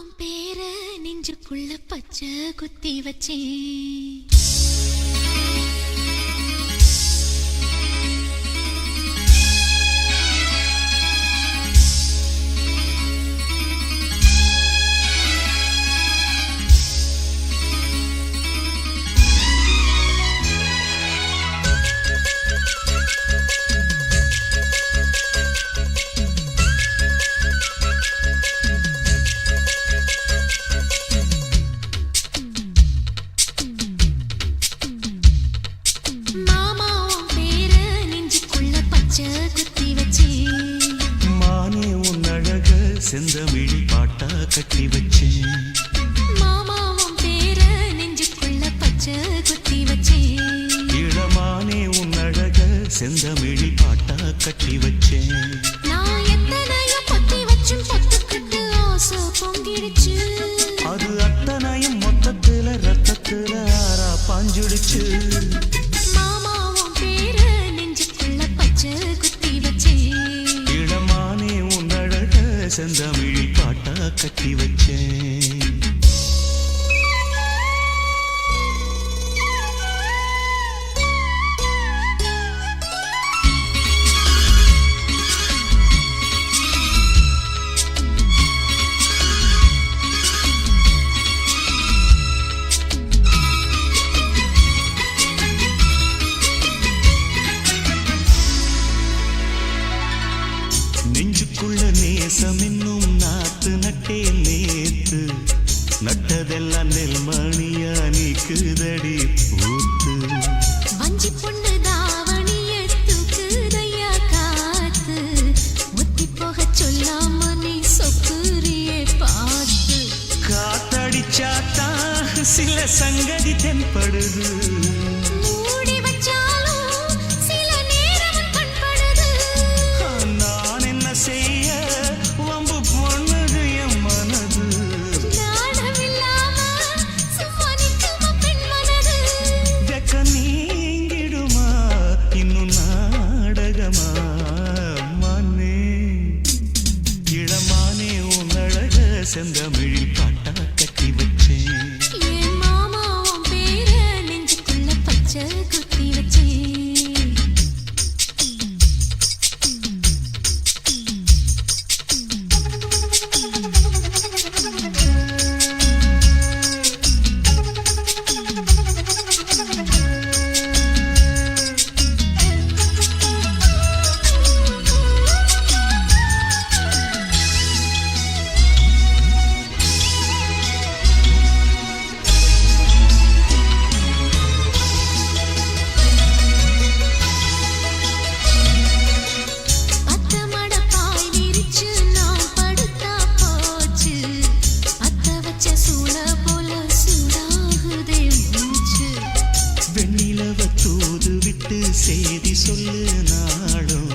உன் பேர நெஞ்சுக்குள்ள பச்சை குத்தி வச்சேன். செந்தமிழி பாட்டா கட்டி வச்சேன். மாமாவும் பேர நெஞ்சுக்குள்ள பச்சை குத்தி வச்சேன். இளமானே உன் அழக செந்தமிழி பாட்டா கட்டி வச்சேன். நான் எத்தனையோ பொத்தி வச்சும் பொத்துக்கிட்டு ஆசை பொங்கிடுச்சு. அது அத்தனையும் மொத்தத்துல ரத்தத்துல ஆறா பாஞ்சுடுச்சு. மாமாவும் பேர நெஞ்சுக்குள்ள பச்சை குத்தி வச்சேன். இளமானே உன் அழக செந்தமிழி பாட்டா கட்டி வச்சேன். நெஞ்சுக்குள்ள நேசம் என்னும் நாத்து நட்டேன் நேத்து. நட்டதெல்லாம் நெல்மணியா நீக்குதடி ஊத்து. வஞ்சி பொண்ணு தாவணிய தூக்குதையா காத்து. முத்தி போக சொல்லாம நீ சொக்குரியே பார்த்து. காத்தடிச்சாத்தான் சில சங்கதி தென்படுது. மூடி வச்சாலும் சில நேரம் கண்படுது. நான் என்ன செய்ய வம்பு பொண்ணுது என் மனது. நாடமில்லாம சும்மா நிற்குமா பெண் மனது. வெக்க நீங்கிடுமா இன்னும் நாடகமா மானே. இளமானே உன் அழக செந்தமிழி பாட்டா கட்டி வச்சேன். என் மாமாவும் பேர நெஞ்சுக்குள்ள பச்சை குத்தி வச்சேன். செய்தி சொல்லு நாடும்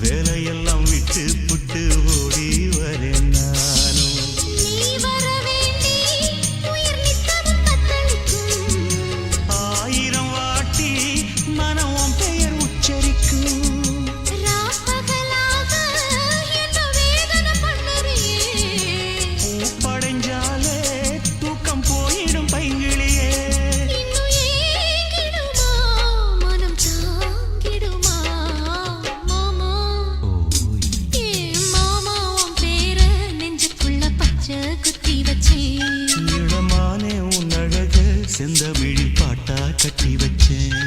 வேலையெல்லாம் விட்டு புட்டு ஓடி வரேன் நானும். நீ வர வேண்டி உயிர் நித்தமும் தத்தளிக்கும். 1000 வாட்டி மனம் உன் பெயர் உச்சரிக்கும். ராப்பகலாக என்ன வேதனை பண்ணுறியே. பூப்படைஞ்சாலே தூக்கம் போயிடும் பைங்கிளியே. இன்னும் ஏங்கிடுமா மனம் தாங்கிடுமா மாமா. மாமா உன் பேர நெஞ்சுக்குள்ள பச்சை குத்தி வச்சேன். இளமானே உன் அழக செந்தமிழி பாட்டா கட்டி வச்சேன்.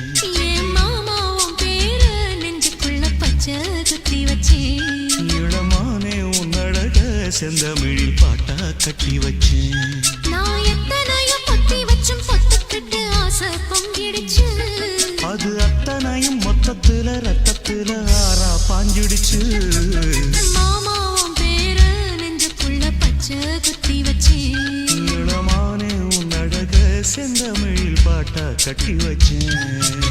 என் மாமா உன் பேர நெஞ்சுக்குள்ள பச்சை குத்தி வச்சேன். இளமானே உன் அழக செந்தமிழி பாட்டா கட்டி வச்சேன். நான் எத்தனையோ பொத்தி வச்சும் பொத்துக்கிட்டு ஆசை பொங்கிடுச்சு. அது அத்தனையும் மொத்தத்துல ரத்தத்துல ஆறா பாஞ்சிடுச்சு. மாமா உன் பேர நெஞ்சுக்குள்ள பச்சை குத்தி வச்சேன். இளமானே உன் அழக செந்தமிழ் பாட்டா கட்டி வச்சேன்.